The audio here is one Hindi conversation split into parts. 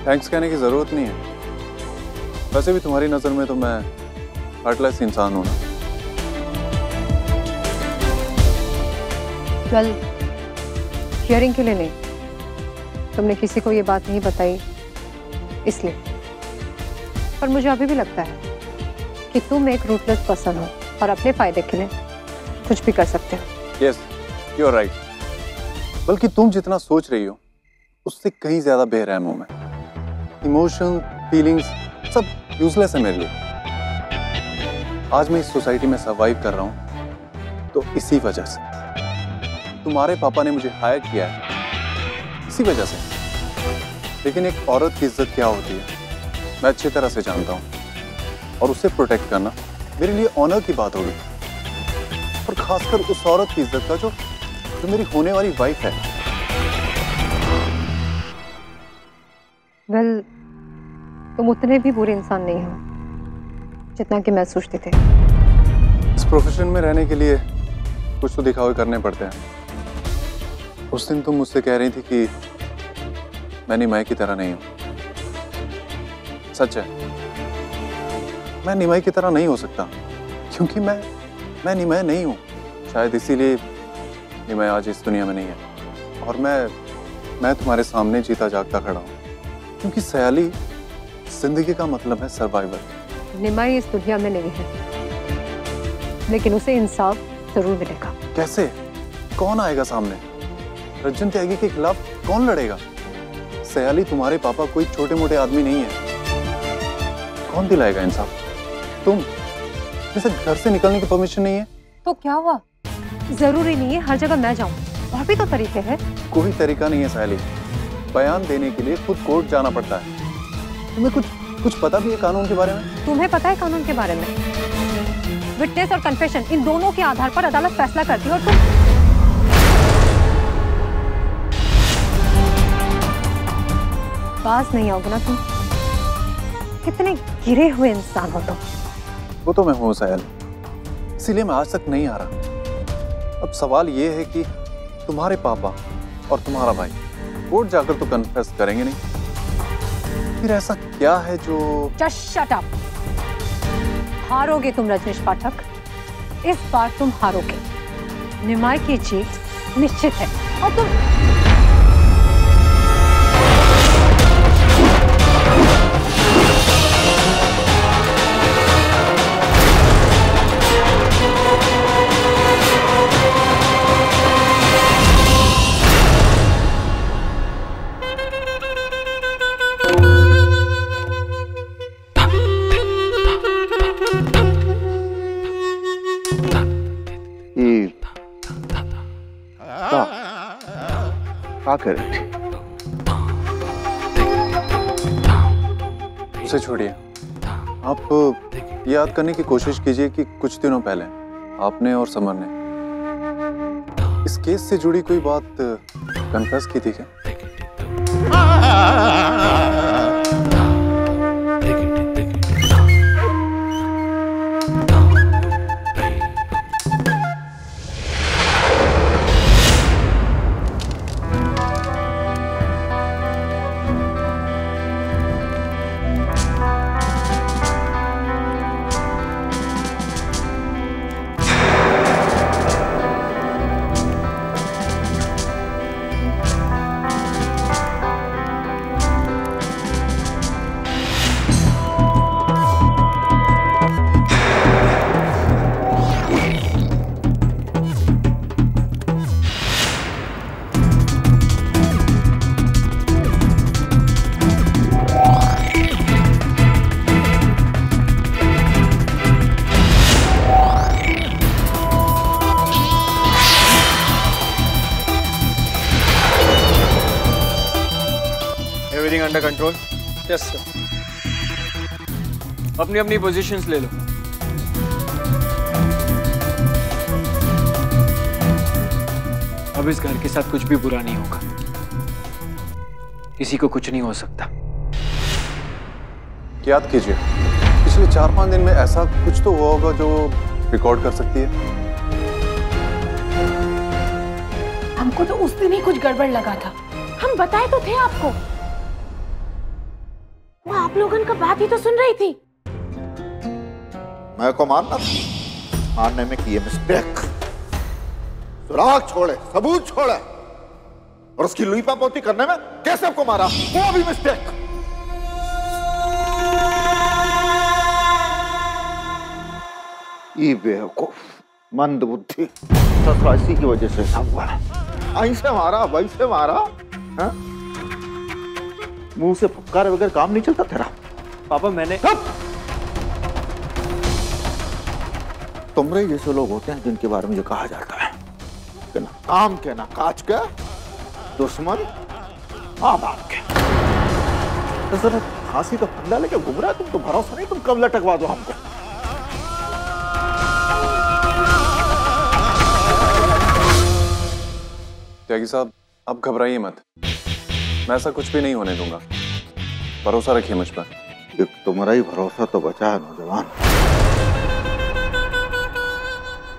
थैंक्स कहने की जरूरत नहीं है। वैसे भी तुम्हारी नजर में तो मैं हार्टलेस इंसान हूं ना। वेल, हियरिंग के लिए नहीं, तुमने किसी को ये बात नहीं बताई इसलिए। पर मुझे अभी भी लगता है कि तुम एक रूटलेस पर्सन हो और अपने फायदे के लिए कुछ भी कर सकते हो। Yes, you are right. बल्कि तुम जितना सोच रही हो उससे कहीं ज्यादा बेरहम हूं मैं। इमोशन, फीलिंग्स सब यूजलेस है मेरे लिए। आज मैं इस सोसाइटी में सर्वाइव कर रहा हूं तो इसी वजह से। तुम्हारे पापा ने मुझे हायर किया है इसी वजह से। लेकिन एक औरत की इज्जत क्या होती है मैं अच्छी तरह से जानता हूं, और उसे प्रोटेक्ट करना मेरे लिए ऑनर की बात होगी। और खासकर उस औरत की इज्जत का जो मेरी होने वाली वाइफ है। वेल, तुम उतने भी बुरे इंसान नहीं हो जितना कि मैं सोचती थी। इस प्रोफेशन में रहने के लिए कुछ तो दिखावे करने पड़ते हैं। उस दिन तुम मुझसे कह रही थी कि मैं निमाई की तरह नहीं हूं। सच है, मैं निमाई की तरह नहीं हो सकता क्योंकि मैं निमाई नहीं हूं। शायद इसीलिए निमाई आज इस दुनिया में नहीं है और मैं तुम्हारे सामने जीता जागता खड़ा हूं। क्योंकि सयाली, जिंदगी का मतलब है सर्वाइवल। निमाई इस दुनिया में नहीं है, लेकिन उसे इंसाफ जरूर मिलेगा। कैसे? कौन आएगा सामने? रंजन त्यागी के खिलाफ कौन लड़ेगा? सयाली, तुम्हारे पापा कोई छोटे मोटे आदमी नहीं है। कौन दिलाएगा इंसाफ? तुम जैसे घर से निकलने की परमिशन नहीं है तो क्या हुआ? जरूरी नहीं है हर जगह मैं जाऊं, और भी तो तरीके हैं। कोई तरीका नहीं है सयाली। बयान देने के लिए खुद कोर्ट जाना पड़ता है। तुम्हें कुछ पता भी है कानून के बारे में? तुम्हें पता है कानून के बारे में? विटनेस और कन्फेशन, इन दोनों के आधार पर अदालत फैसला करती है। और तुम पास नहीं आओगे ना तुम। कितने गिरे हुए इंसान हो तुम। वो तो मैं हूँ सयाल, इसीलिए मैं आज तक नहीं आ रहा। अब सवाल ये है कि तुम्हारे पापा और तुम्हारा भाई कोर्ट जाकर तो कन्फेस करेंगे नहीं, फिर ऐसा क्या है जो... Just shut up! हारोगे तुम रजनीश पाठक, इस बार तुम हारोगे। निमाई की जीत निश्चित है और तुम... उसे छोड़िए। आप याद करने की कोशिश कीजिए कि कुछ दिनों पहले आपने और समर ने इस केस से जुड़ी कोई बात कन्फेस की थी क्या? Under control? Yes sir. अपनी अपनी पोजीशंस ले लो। अब इस घर के साथ कुछ भी बुरा नहीं होगा, किसी को कुछ नहीं हो सकता। याद कीजिए, पिछले 4-5 दिन में ऐसा कुछ तो हुआ होगा जो रिकॉर्ड कर सकती है। हमको तो उस दिन ही कुछ गड़बड़ लगा था, हम बताए तो थे आपको। वो आप लोगन का बात ही तो सुन रही थी। मैं को मारना मारने में किए मिस्टेक, सुराग छोड़े, सबूत छोड़े, और उसकी लुईपा पोती करने में कैसे आपको मारा, वो भी मिस्टेक। ये बेवकूफ मंद बुद्धि इसी की वजह से सब हुआ। ऐसे मारा, वैसे मारा, हाँ? मुंह से फुफकारे बगैर काम नहीं चलता तेरा। पापा मैंने तुमरे जैसे लोग होते हैं जिनके बारे में जो कहा जाता है कि ना काम के ना काज के, दुश्मन माँ बाप के। तो जरा फांसी का फंदा लेके घूम रहा है, तुम तो भरोसा नहीं, तुम कब लटकवा दो हमको। त्यागी साहब, आप घबराइए मत, मैं ऐसा कुछ भी नहीं होने दूंगा, भरोसा रखिए मुझ पर। एक तुम्हारा ही भरोसा तो बचा है नौजवान,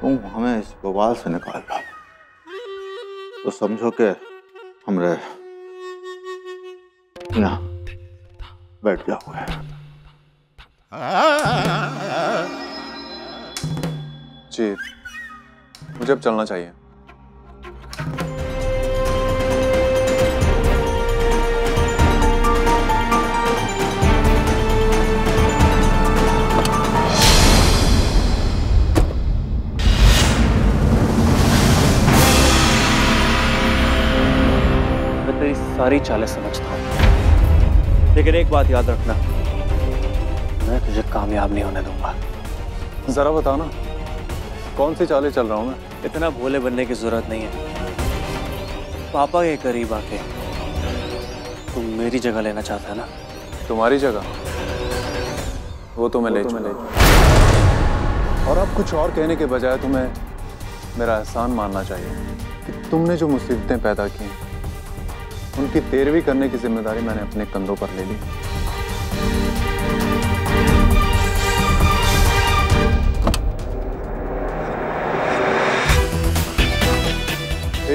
तुम हमें इस बवाल से निकाल लो तो समझो कि हमरे यहाँ बैठ जाओगे। जी, मुझे अब चलना चाहिए। तेरी सारी चालें समझता हूँ, लेकिन एक बात याद रखना, मैं तुझे कामयाब नहीं होने दूंगा। जरा बताओ ना, कौन सी चालें चल रहा हूं मैं? इतना भोले बनने की जरूरत नहीं है। पापा के करीब आके तुम मेरी जगह लेना चाहता है ना? तुम्हारी जगह वो तो मैं ले चुका। और अब कुछ और कहने के बजाय तुम्हें मेरा एहसान मानना चाहिए कि तुमने जो मुसीबतें पैदा की उनकी तेरवी करने की जिम्मेदारी मैंने अपने कंधों पर ले ली।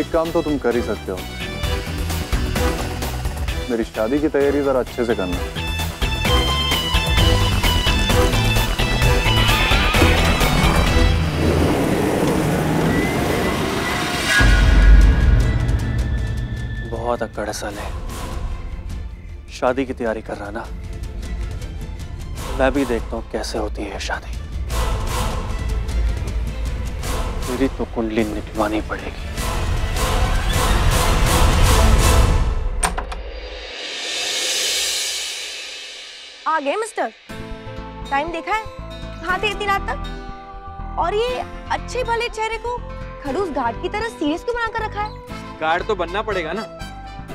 एक काम तो तुम कर ही सकते हो, मेरी शादी की तैयारी जरा अच्छे से करना। बहुत अक्कड़ साले, शादी की तैयारी कर रहा ना? मैं भी देखता हूँ कैसे होती है शादी। मेरी तो कुंडली निकलवानी पड़ेगी। आ गए मिस्टर, टाइम देखा है? कहाँ थे इतनी रात तक? और ये अच्छे भले चेहरे को खड़ूस गार्ड की तरह सीरियस क्यों बनाकर रखा है? गार्ड तो बनना पड़ेगा ना,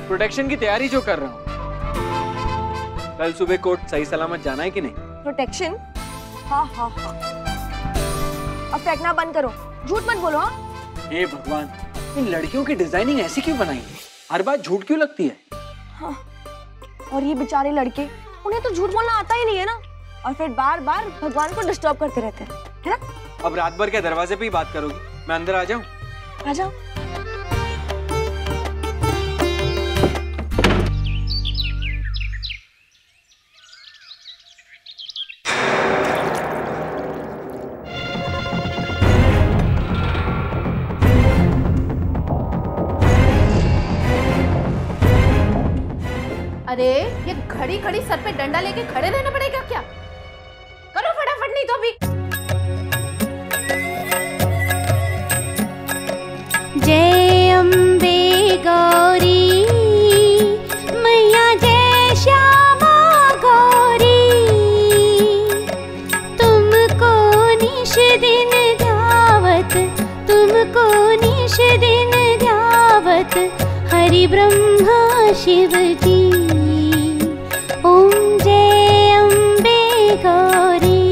प्रोटेक्शन की तैयारी जो कर रहा हूँ। कल सुबह कोर्ट सही सलामत जाना है कि नहीं? प्रोटेक्शन? हाँ हाँ हाँ, अब फेंकना बंद करो, झूठ मत बोलो। हाँ? हे भगवान, इन लड़कियों की डिजाइनिंग ऐसी क्यों बनाई है? हर बात झूठ क्यों लगती है? हाँ, और ये बेचारे लड़के, उन्हें तो झूठ बोलना आता ही नहीं है ना, और फिर बार बार भगवान को डिस्टर्ब करते रहते हैं, है ना? अब रात भर के दरवाजे पे ही बात करोगी? मैं अंदर आ जाऊं? आ जाओ। अरे ये घड़ी घड़ी सर पे डंडा लेके खड़े रहना पड़ेगा क्या? करो फटाफट, नहीं तो अभी। जय अम्बे गौरी मैया, जय श्यामा गौरी, तुमको निश दिन ध्यावत, तुमको निश दिन ध्यावत, हरि ब्रह्मा शिव जी। ओम जय अम्बे गौरी,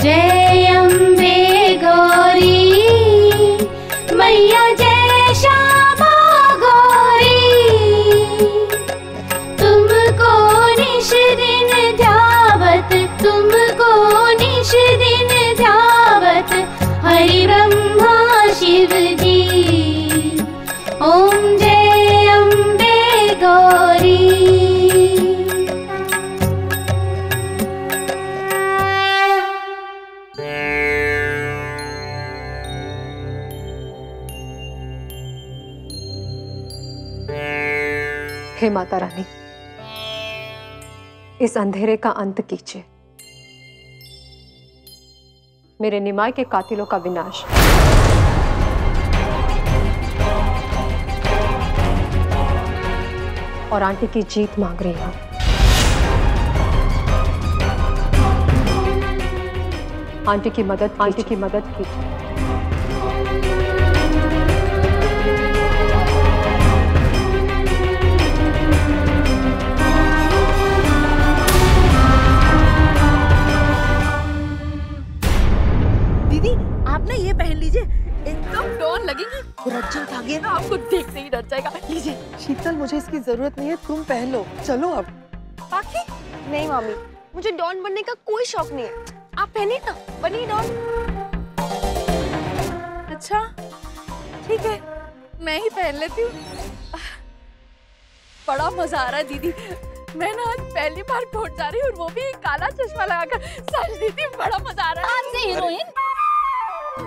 जय अम्बे गौरी मैया, जय श्यामा गौरी, तुमको निश दिन ध्यावत, तुमको निश दिन ध्यावत, हरि ब्रह्मा शिव जी। ओम जय अम्बे गौरी। हे माता रानी, इस अंधेरे का अंत कीजिए, मेरे निमाय के कातिलों का विनाश। और आंटी की जीत मांग रही हूं। आंटी की मदद कीजिए। दीदी आप ना ये पहन लीजिए, एकदम डॉन लगेगी। रज्जन खा गया ना, आपको देखते ही डर जाएगा। लीजिए। शीतल, मुझे इसकी जरूरत नहीं है, तुम पहन लो। चलो अब। पाखी? नहीं मामी, मुझे डॉन बनने का कोई शौक नहीं है। आप पहनिए ना, बनिए डॉन। अच्छा ठीक है, मैं ही पहन लेती हूँ। बड़ा मजा आ रहा है दीदी, मैं ना आज पहली बार कोर्ट जा रही हूँ और वो भी काला चश्मा लगाकर। सच दीदी बड़ा मजा आ रहा है। आज से हीरोइन।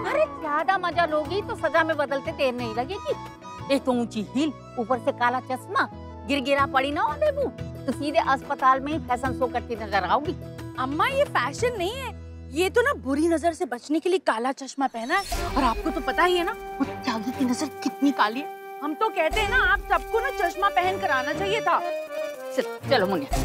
अरे ज्यादा मजा लोगी तो सजा में बदलते देर नहीं लगेगी। एक तो ऊंची हील, ऊपर से काला चश्मा, गिरा पड़ी ना हो बेबू तो सीधे अस्पताल में ही फैशन शो करती नजर आओगी। अम्मा ये फैशन नहीं है, ये तो ना बुरी नजर से बचने के लिए काला चश्मा पहना है। और आपको तो पता ही है ना वो त्यागी की नजर कितनी काली है। हम तो कहते हैं ना आप सबको ना चश्मा पहन कर आना चाहिए था। चलो मुनिया।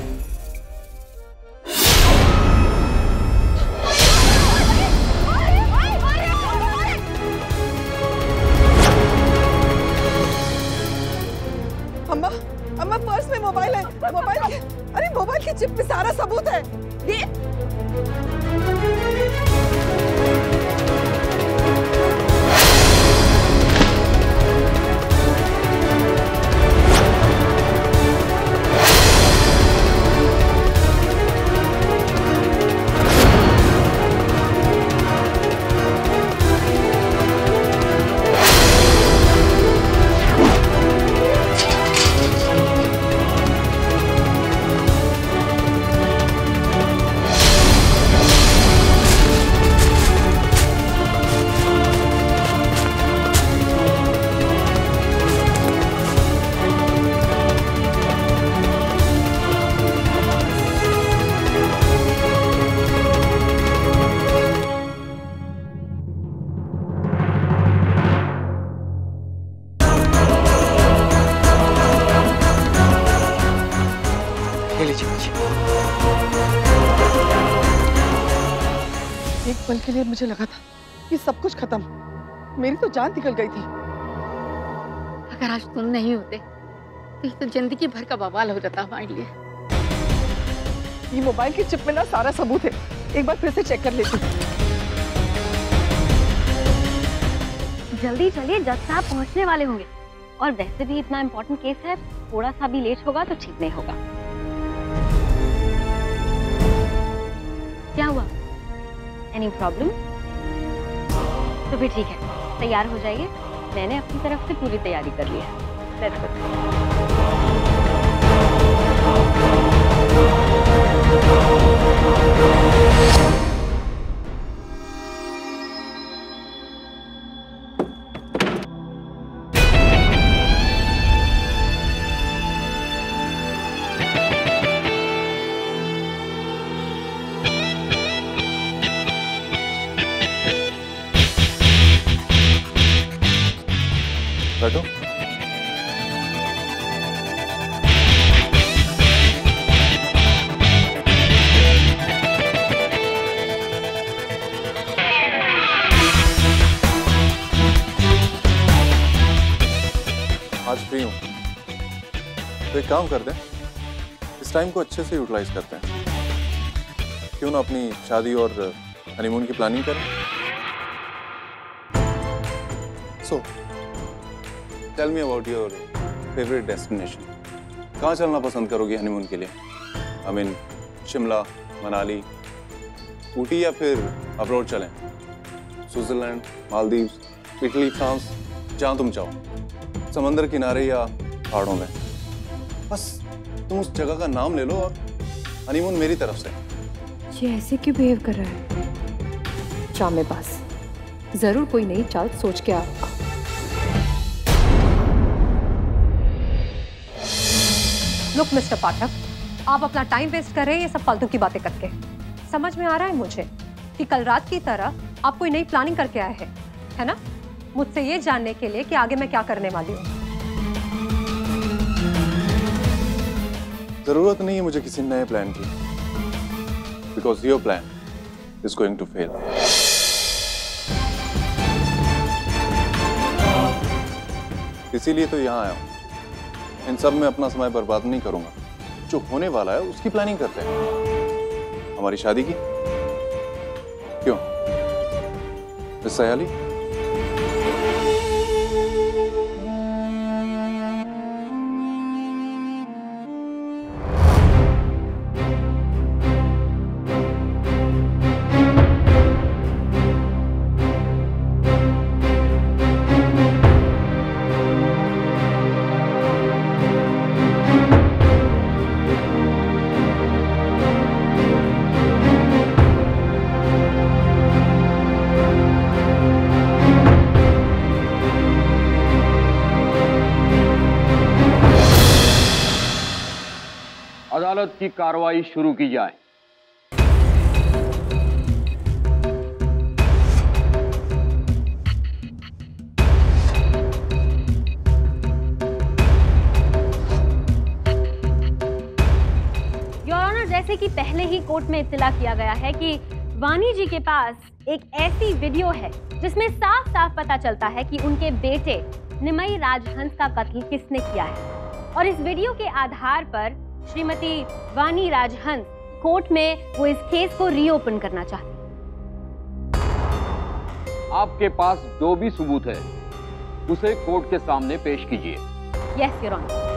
अम्मा, अम्मा पर्स में मोबाइल है। अरे मोबाइल की चिप में सारा सबूत है। ये एक पल के लिए मुझे लगा था कि सब कुछ खत्म, मेरी तो जान निकल गई थी। अगर आज तुम नहीं होते तो ये तो जिंदगी भर का बवाल हो जाता हमारे लिए। ये मोबाइल की चिप में ना सारा सबूत है, एक बार फिर से चेक कर लेती हूँ। जल्दी चलिए, जज साहब पहुंचने वाले होंगे। और वैसे भी इतना इम्पोर्टेंट केस है, थोड़ा सा भी लेट होगा तो ठीक नहीं होगा। क्या हुआ? Any problem? तो फिर ठीक है, तैयार हो जाइए। मैंने अपनी तरफ से पूरी तैयारी कर ली है। Let's go. बैठो। आज फ्री हूँ तो एक काम करते हैं, इस टाइम को अच्छे से यूटिलाइज करते हैं। क्यों ना अपनी शादी और हनीमून की प्लानिंग करें। So tell me about your favourite destination. कहाँ चलना पसंद करोगी हनीमून के लिए? आई मीन शिमला, मनाली, ऊटी या फिर अब्रॉड चलें? स्विट्जरलैंड, मालदीव्स, इटली, फ्रांस, जहाँ तुम चाहो, समंदर किनारे या पहाड़ों में। बस तुम उस जगह का नाम ले लो और हनीमून मेरी तरफ से। ये ऐसे क्यों बिहेव कर रहा है? चामेबाज, जरूर कोई नई चाल सोच के आएगा। लुक मिस्टर पाठक, आप अपना टाइम वेस्ट कर रहे हैं ये सब फालतू की बातें करके। समझ में आ रहा है मुझे कि कल रात की तरह आप कोई नई प्लानिंग करके आए हैं, है ना? मुझसे ये जानने के लिए कि आगे मैं क्या करने वाली हूँ। जरूरत नहीं है मुझे किसी नए प्लान की, because your plan is going to fail. इसीलिए तो यहाँ आया हूँ। इन सब में अपना समय बर्बाद नहीं करूंगा। जो होने वाला है उसकी प्लानिंग करते हैं। हमारी शादी की क्यों मिस सयाली? अदालत की कार्रवाई शुरू की जाए। योर ऑनर, जैसे कि पहले ही कोर्ट में इत्तला किया गया है कि वानी जी के पास एक ऐसी वीडियो है जिसमें साफ साफ पता चलता है कि उनके बेटे निमई राजहंस का कत्ल किसने किया है, और इस वीडियो के आधार पर श्रीमती वानी राजहंस कोर्ट में वो इस केस को रीओपन करना चाहती। आपके पास जो भी सबूत है उसे कोर्ट के सामने पेश कीजिए। Yes your honour.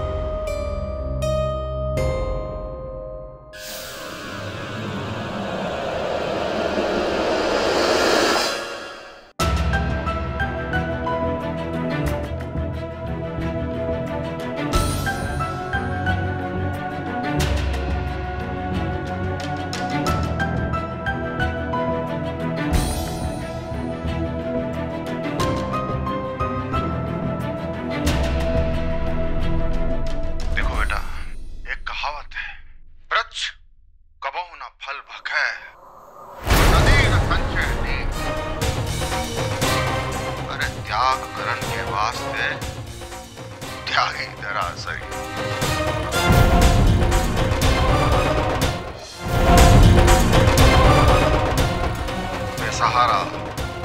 बेसहारा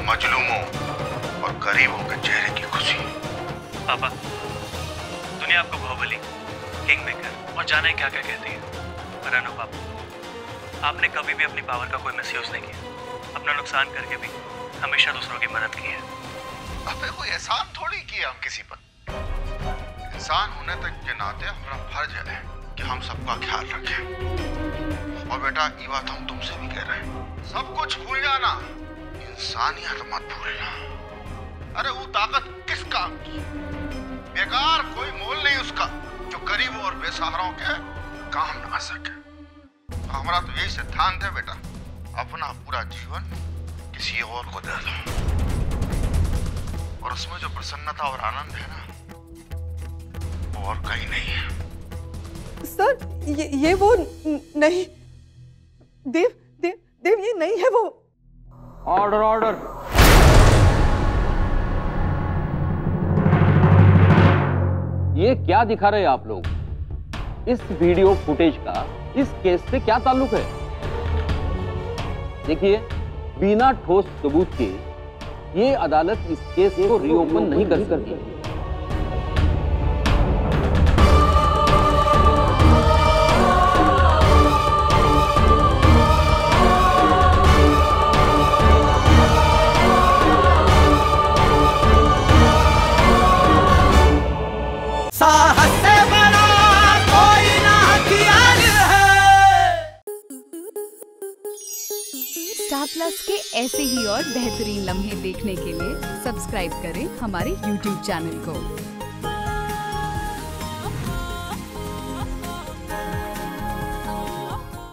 मजलूमों और गरीबों के चेहरे की खुशी। पापा, दुनिया आपको बाहुबली, किंग मेकर और जाने क्या क्या कहती है, पर अनु पापा, आपने कभी भी अपनी पावर का कोई मिसयूज नहीं किया। अपना नुकसान करके भी हमेशा दूसरों की मदद की है। अबे कोई एहसान थोड़ी किया हम किसी पर। इंसान होने तक के नाते हमारा फर्ज है कि हम सबका ख्याल रखें। और बेटा ये बात हम तुमसे भी कह रहे हैं, सब कुछ भूल जाना, इंसानियत मत भूलना। अरे वो ताकत किस काम की? बेकार, कोई मोल नहीं उसका जो गरीबों और बेसहारों के काम ना आ सके। हमारा तो यही सिद्धांत है बेटा, अपना पूरा जीवन किसी और को दे दो, और उसमें जो प्रसन्नता और आनंद है ना, वो और कहीं नहीं है। सर ये वो नहीं, देव देव देव ये नहीं है वो। Order order. ये क्या दिखा रहे हैं आप लोग? इस वीडियो फुटेज का इस केस से क्या ताल्लुक है? देखिए, बिना ठोस सबूत के ये अदालत इस केस को रीओपन नहीं कर सकती। साहस से बड़ा कोई ना हथियार है। स्टार प्लस के ऐसे ही और बेहतरीन लम्हे देखने के लिए सब्सक्राइब करें हमारे YouTube चैनल को।